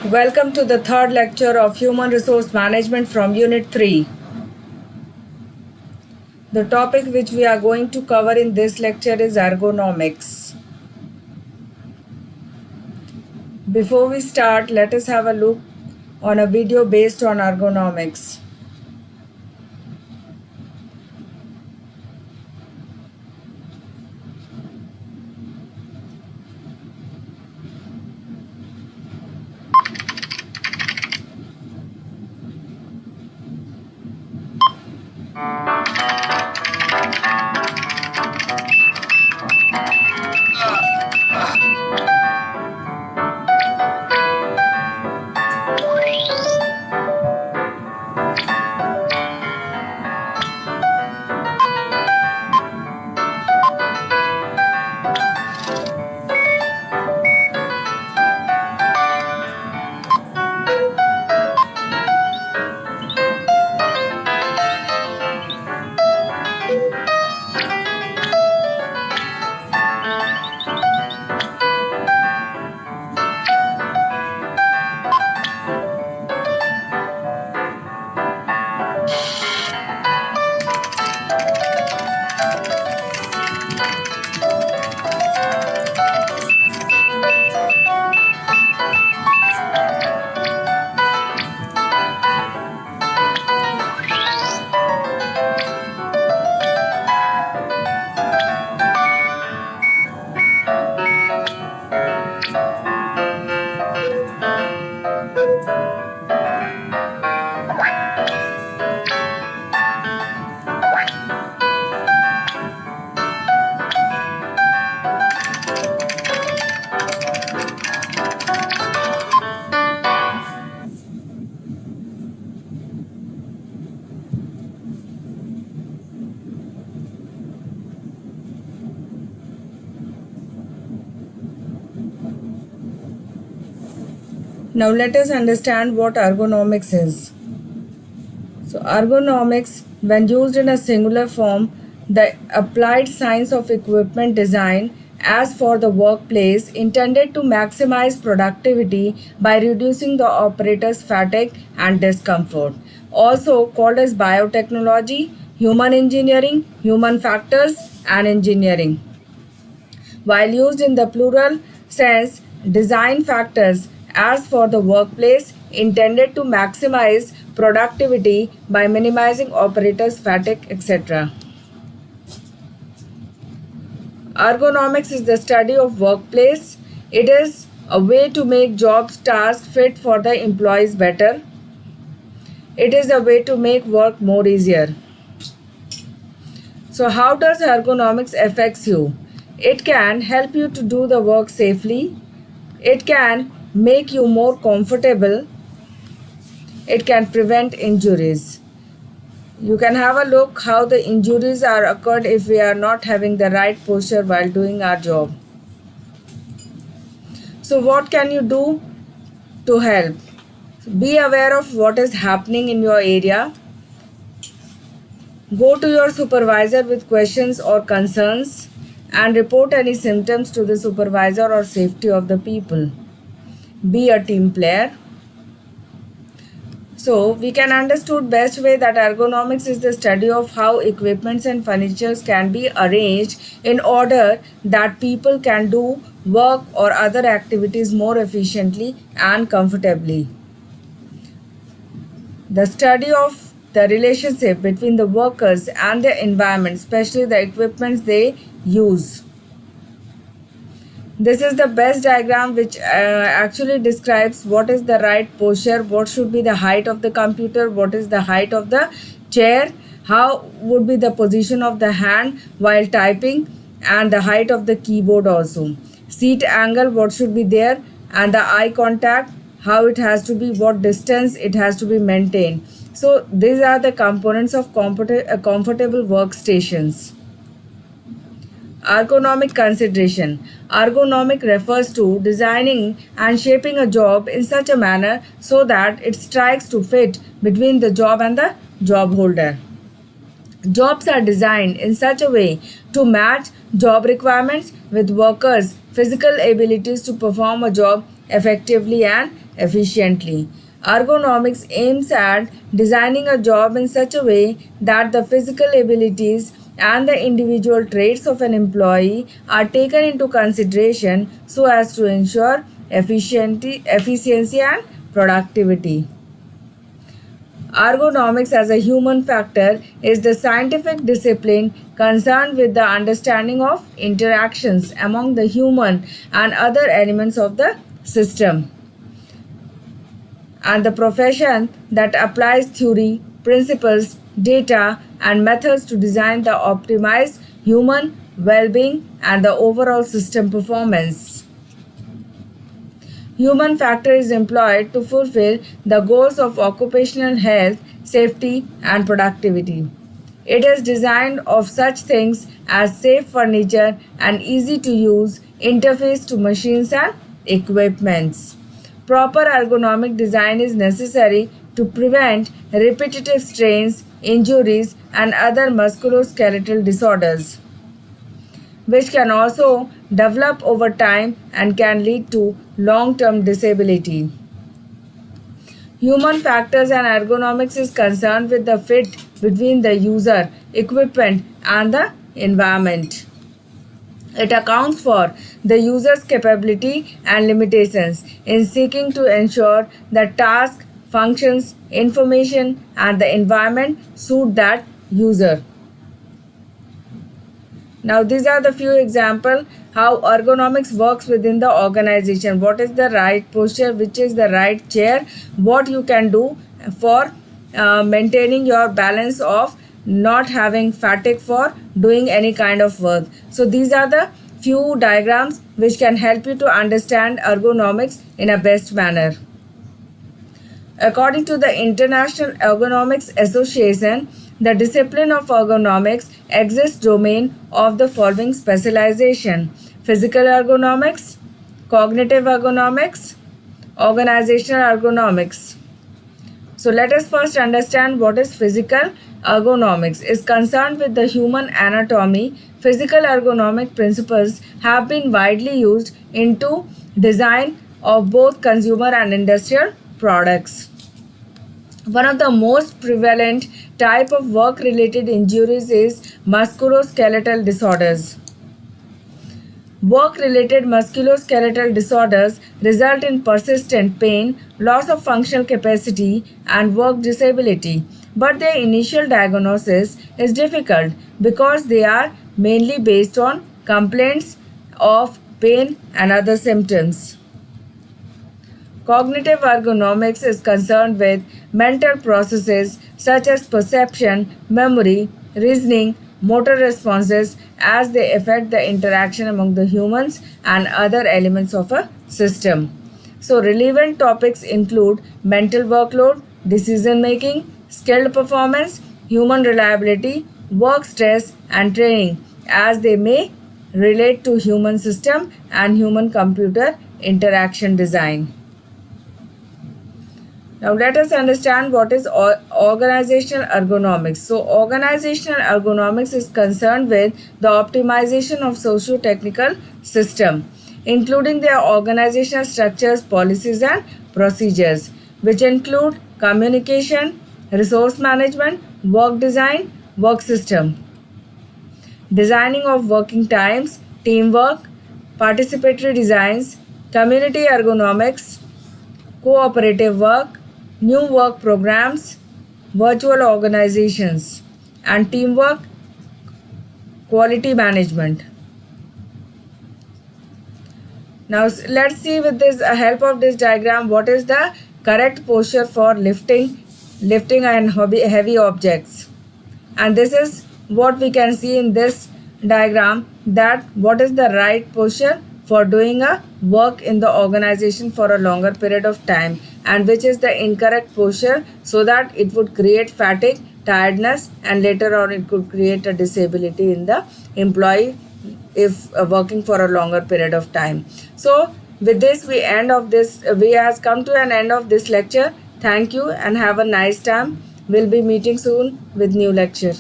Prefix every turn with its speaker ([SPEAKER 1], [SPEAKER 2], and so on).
[SPEAKER 1] Welcome to the third lecture of Human Resource Management from Unit 3. The topic which we are going to cover in this lecture is ergonomics. Before we start, let us have a look on a video based on ergonomics. Now let us understand what ergonomics is. So ergonomics, when used in a singular form, the applied science of equipment design as for the workplace intended to maximize productivity by reducing the operator's fatigue and discomfort. Also called as biotechnology, human engineering, human factors, and engineering. While used in the plural sense, design factors as for the workplace intended to maximize productivity by minimizing operators' fatigue, etc. Ergonomics is the study of workplace. It is a way to make jobs tasks fit for the employees better. It is a way to make work more easier. So how does ergonomics affects you? It can help you to do the work safely. It can make you more comfortable. It can prevent injuries. You can have a look how the injuries are occurred if we are not having the right posture while doing our job. So what can you do to help? Be aware of what is happening in your area. Go to your supervisor with questions or concerns and report any symptoms to the supervisor or safety of the people. Be a team player. So we can understood best way that ergonomics is the study of how equipments and furnitures can be arranged in order that people can do work or other activities more efficiently and comfortably. The study of the relationship between the workers and the environment, especially the equipments they use. This is the best diagram which actually describes what is the right posture, what should be the height of the computer, what is the height of the chair, how would be the position of the hand while typing, and the height of the keyboard also. Seat angle, what should be there, and the eye contact, how it has to be, what distance it has to be maintained. So these are the components of comfortable workstations. Ergonomic consideration. Ergonomic refers to designing and shaping a job in such a manner so that it strikes to fit between the job and the job holder. Jobs are designed in such a way to match job requirements with workers' physical abilities to perform a job effectively and efficiently. Ergonomics aims at designing a job in such a way that the physical abilities and the individual traits of an employee are taken into consideration so as to ensure efficiency and productivity. Ergonomics as a human factor is the scientific discipline concerned with the understanding of interactions among the human and other elements of the system, and the profession that applies theory, principles, data, and methods to design the optimized human well-being and the overall system performance. Human factor is employed to fulfill the goals of occupational health, safety, and productivity. It is designed of such things as safe furniture and easy to use interface to machines and equipments. Proper ergonomic design is necessary to prevent repetitive strains, injuries, and other musculoskeletal disorders, which can also develop over time and can lead to long-term disability. Human factors and ergonomics is concerned with the fit between the user, equipment, and the environment. It accounts for the user's capability and limitations in seeking to ensure that task, functions, information, and the environment suit that user. Now, these are the few examples how ergonomics works within the organization. What is the right posture, which is the right chair, what you can do for maintaining your balance of not having fatigue for doing any kind of work. So, these are the few diagrams which can help you to understand ergonomics in a best manner. According to the International Ergonomics Association, the discipline of ergonomics exists domain of the following specialization: physical ergonomics, cognitive ergonomics, organizational ergonomics. So let us first understand what is physical ergonomics. Is concerned with the human anatomy. Physical ergonomic principles have been widely used into design of both consumer and industrial products. One of the most prevalent type of work-related injuries is musculoskeletal disorders. Work-related musculoskeletal disorders result in persistent pain, loss of functional capacity, and work disability. But their initial diagnosis is difficult because they are mainly based on complaints of pain and other symptoms. Cognitive ergonomics is concerned with mental processes such as perception, memory, reasoning, motor responses as they affect the interaction among the humans and other elements of a system. So, relevant topics include mental workload, decision making, skilled performance, human reliability, work stress, and training as they may relate to human system and human computer interaction design. Now let us understand what is organizational ergonomics. So organizational ergonomics is concerned with the optimization of socio-technical system, including their organizational structures, policies and procedures, which include communication, resource management, work design, work system, designing of working times, teamwork, participatory designs, community ergonomics, cooperative work, new work programs, virtual organizations, and teamwork, quality management. Now let's see with this help of this diagram what is the correct posture for lifting and heavy objects. And this is what we can see in this diagram, that what is the right posture for doing a work in the organization for a longer period of time, and which is the incorrect posture, so that it would create fatigue, tiredness, and later on it could create a disability in the employee if working for a longer period of time. So with this we has come to an end of this lecture. Thank you and have a nice time. We'll be meeting soon with new lecture.